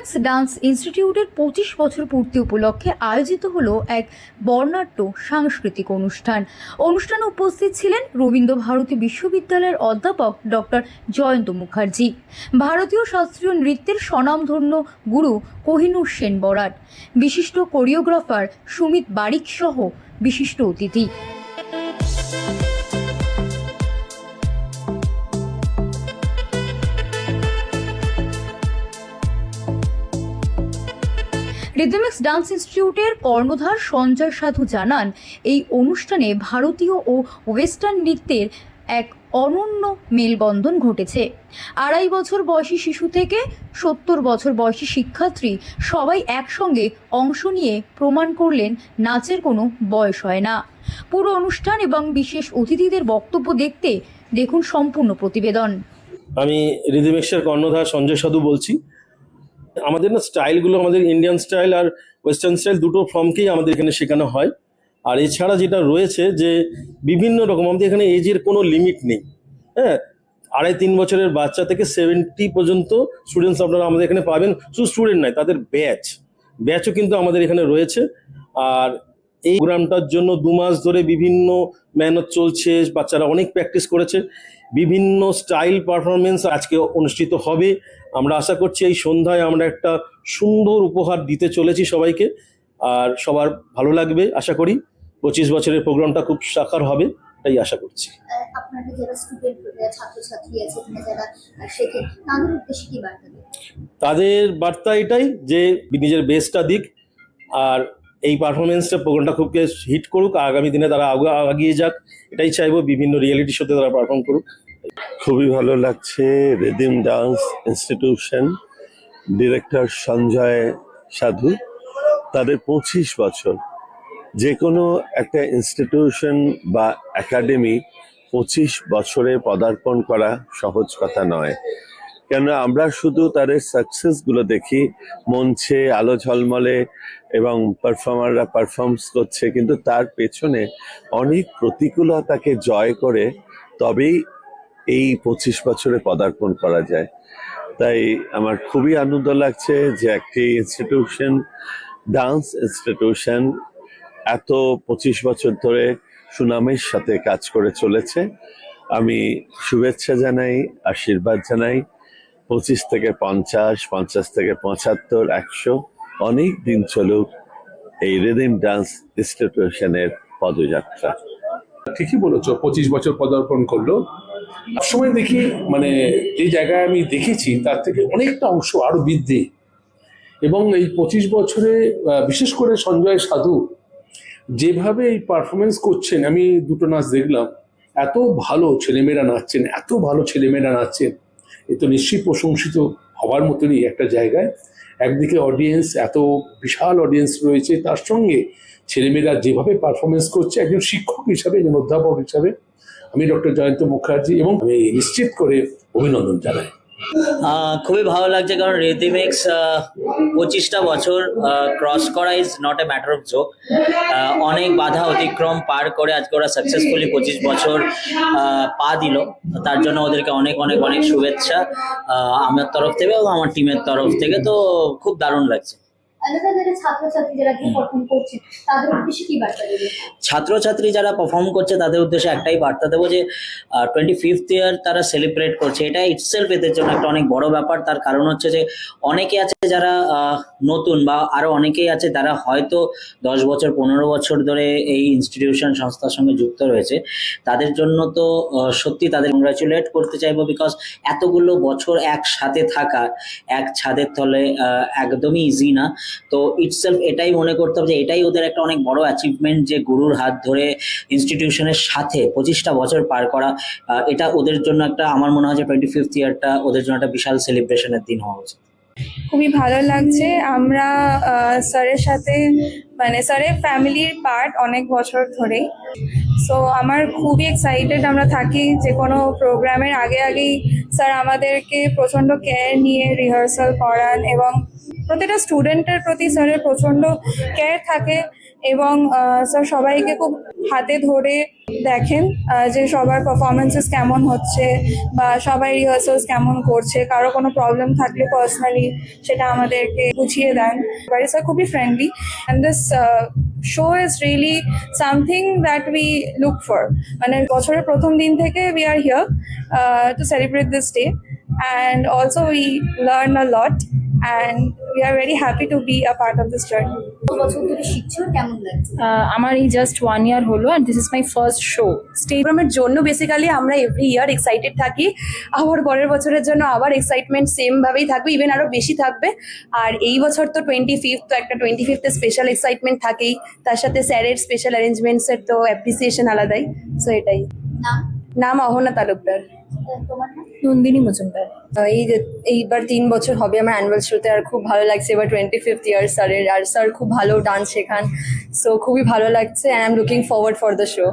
রিদিমেক্স dance ইনস্টিটিউটের 25 বছর পূর্তি উপলক্ষে আয়োজিত হলো এক বর্ণাঢ্য সাংস্কৃতিক অনুষ্ঠানে উপস্থিত ছিলেন রবীন্দ্র ভারতী বিশ্ববিদ্যালয়ের অধ্যাপক ডক্টর জয়ন্ত মুখার্জি, ভারতীয় শাস্ত্রীয় নৃত্যের স্বনামধন্য গুরু কোহিনূর সেন বরাট, বিশিষ্ট কোরিওগ্রাফার সুমিত বারিক সহ বিশিষ্ট অতিথি। রিদিমেক্স ডান্স ইনস্টিটিউটের কর্ণধার সঞ্জয় সাধু জানান, এই অনুষ্ঠানে ভারতীয় ও ওয়েস্টার্ন নৃত্যের এক অনন্য মেলবন্ধন ঘটেছে। 2.5 বছর বয়সী শিশু থেকে 70 বছর বয়সী শিক্ষার্থী সবাই একসঙ্গে অংশ নিয়ে প্রমাণ করলেন নাচের কোনো বয়স হয় না। পুরো অনুষ্ঠান এবং বিশেষ অতিথিদের বক্তব্য দেখুন সম্পূর্ণ প্রতিবেদন। আমি রিদিমেক্সের কর্ণধার সঞ্জয় সাধু বলছি। আমাদের না স্টাইলগুলো আমাদের ইন্ডিয়ান স্টাইল আর ওয়েস্টার্ন স্টাইল দুটো ফর্মকেই আমাদের এখানে শেখানো হয়। আর এছাড়া যেটা রয়েছে যে বিভিন্ন রকম আমাদের এখানে এজের কোনো লিমিট নেই। হ্যাঁ, 2.5-3 বছরের বাচ্চা থেকে 70 পর্যন্ত স্টুডেন্টস আপনারা আমাদের এখানে পাবেন। শুধু স্টুডেন্ট নয়, তাদের ব্যাচও কিন্তু আমাদের এখানে রয়েছে। আর এই প্রোগ্রামটার জন্য 2 মাস ধরে বিভিন্ন মেহনত চলছে, বাচ্চারা অনেক প্র্যাকটিস করেছে। বিভিন্ন স্টাইল পারফরমেন্স আজকে অনুষ্ঠিত হবে। আমরা আশা করছি এই সন্ধ্যায় আমরা একটা সুন্দর উপহার দিতে চলেছি সবাইকে, আর সবার ভালো লাগবে আশা করি। 25 বছরের প্রোগ্রামটা খুব সাকার হবে, তাই আশা করছি। আপনাদের যারা স্টুডেন্ট ছাত্রছাত্রী আছে, যারা শেখেন, তাদের উদ্দেশ্যে কি বার্তা দেবেন? তাদের বার্তা এটাই যে নিজের বেস্টটা দিক, আর এই পারফরমেন্সটা প্রোগ্রামটা খুব হিট করুক, আগামী দিনে তারা আগিয়ে যাক, এটাই চাইবো। বিভিন্ন রিয়েলিটি শোতে তারা পারফর্ম করুক। খুবই ভালো লাগছে। Rhythm dance institution director Sanjay সাধু, তাদের 25 বছর। যে কোনো একটা ইনস্টিটিউশন বা একাডেমি 25 বছরে পদার্পণ করা সহজ কথা নয়। কেন আমরা শুধু তাদের সাকসেসগুলো দেখি, মঞ্চে আলো ঝলমলে এবং পারফর্মাররা পারফর্মস করছে, কিন্তু তার পেছনে অনেক প্রতিকূলতাকে জয় করে তবেই এই 25 বছরে পদার্পণ করা যায়। তাই আমার খুবই আনন্দ লাগছে যে একটি ইনস্টিটিউশন, ডান্স ইনস্টিটিউশন এত 25 বছর ধরে সুনামের সাথে কাজ করে চলেছে। আমি শুভেচ্ছা জানাই, আশীর্বাদ জানাই। 25 থেকে 50, 50 থেকে 75, 100 অনেক দিন চলুক এই রিদিম ডান্স ইনস্টিটিউশনের পদযাত্রা। ঠিকই বলেছো, 25 বছর পদার্পণ করলো। সবসময় দেখি মানে যে জায়গায় আমি দেখেছি তার থেকে অনেকটা অংশ আরো বৃদ্ধি। এবং এই 25 বছরে বিশেষ করে সঞ্জয় সাধু যেভাবে এই পারফরমেন্স করছেন, আমি দুটো নাচ দেখলাম, এত ভালো ছেলেমেয়েরা নাচছেন, এ তো নিশ্চয়ই প্রশংসিত হওয়ার মতনই একটা জায়গায়। একদিকে অডিয়েন্স, এত বিশাল অডিয়েন্স রয়েছে, তার সঙ্গে ছেলেমেয়েরা যেভাবে পারফরমেন্স করছে, একজন শিক্ষক হিসাবে, একজন অধ্যাপক হিসাবে আমি ডক্টর জয়ন্ত মুখার্জি এবং আমি নিশ্চিত করে অভিনন্দন জানাই। খুবই ভালো লাগছে, কারণ রিদিমেক্স 25টা বছর ক্রস করা is not a matter of joke. অনেক বাধা অতিক্রম পার করে আজকে ওরা সাকসেসফুলি 25 বছর পা দিল। তার জন্য ওদেরকে অনেক অনেক অনেক শুভেচ্ছা আমার তরফ থেকে এবং আমার টিমের তরফ থেকে। তো খুব দারুণ লাগছে। ছাত্রছাত্রী যারা পারফর্ম করছে তাদের উদ্দেশ্যে একটাই বার্তা দেবো যে 25th ইয়ার তারা সেলিব্রেট করছে, এটা ইটসেলফ এদের জন্য একটা অনেক বড় ব্যাপার। তার কারণ হচ্ছে যে অনেকে আছে যারা নতুন, বা আরো অনেকেই আছে যারা হয়তো 10 বছর 15 বছর ধরে এই ইনস্টিটিউশন সংস্থার সঙ্গে যুক্ত রয়েছে। তাদের জন্য তো সত্যি তাদের কংগ্রাচুলেট করতে চাইবো, বিকজ এতগুলো বছর একসাথে থাকা এক ছাদের তলে একদমই ইজি না। তো ইটসেলফ এটাই মনে করতে হবে যে এটাই ওদের একটা অনেক বড় অ্যাচিভমেন্ট, যে গুরুর হাত ধরে ইনস্টিটিউশনের সাথে 25টা বছর পার করা। এটা ওদের জন্য একটা, আমার মনে হয় যে 25th ইয়ারটা ওদের জন্য একটা বিশাল সেলিব্রেশনের দিন হওয়া উচিত। খুবই ভালো লাগছে। আমরা স্যারের সাথে, মানে স্যারের ফ্যামিলির পার্ট অনেক বছর ধরেই। সো আমার খুবই এক্সাইটেড। আমরা থাকি যে কোনো প্রোগ্রামের আগেই স্যার আমাদেরকে প্রচণ্ড কেয়ার নিয়ে রিহার্সাল করান, এবং প্রতিটা স্টুডেন্টের প্রতি স্যারের প্রচণ্ড কেয়ার থাকে, এবং স্যার সবাইকে খুব হাতে ধরে দেখেন যে সবার পারফরমেন্সেস কেমন হচ্ছে বা সবাই রিহার্সালস কেমন করছে, কারো কোনো প্রবলেম থাকলে পার্সোনালি সেটা আমাদেরকে বুঝিয়ে দেন। বাড়িটা খুবই friendly and this show is really something that we look for. মানে বছরের প্রথম দিন থেকে we are here to celebrate this day and also we learn a lot and we are very happy to be a part of this journey. বছর ধরে শিখছো, কেমন লাগছে? আমার এই জাস্ট 1 ইয়ার হলো and this is my first show. Stage প্রোগ্রামের জন্য basically আমরা এভরি ইয়ার এক্সাইটেড থাকি, আবার পরের বছরের জন্য আবার এক্সাইটমেন্ট সেম ভাবেই থাকবে, ইভেন আরো বেশি থাকবে। আর এই বছর তো 25th, তো একটা 25th স্পেশাল এক্সাইটমেন্ট থাকেই, তার সাথে স্যারের স্পেশাল অ্যারেঞ্জমেন্টসের তো অ্যাপ্রিসিয়েশন আলাদাই। সো এটাই। নাম? নাম অহনা তালুকদার। তোমার নাম? নন্দিনী মজুমদার। এইবার 3 বছর হবে আমার অ্যানুয়াল শোতে, আর খুব ভালো লাগছে। এবার 25th ইয়ার স্যারের, আর স্যার খুব ভালো ডান্স শেখান, সো খুবই ভালো লাগছে and I am looking forward for the show.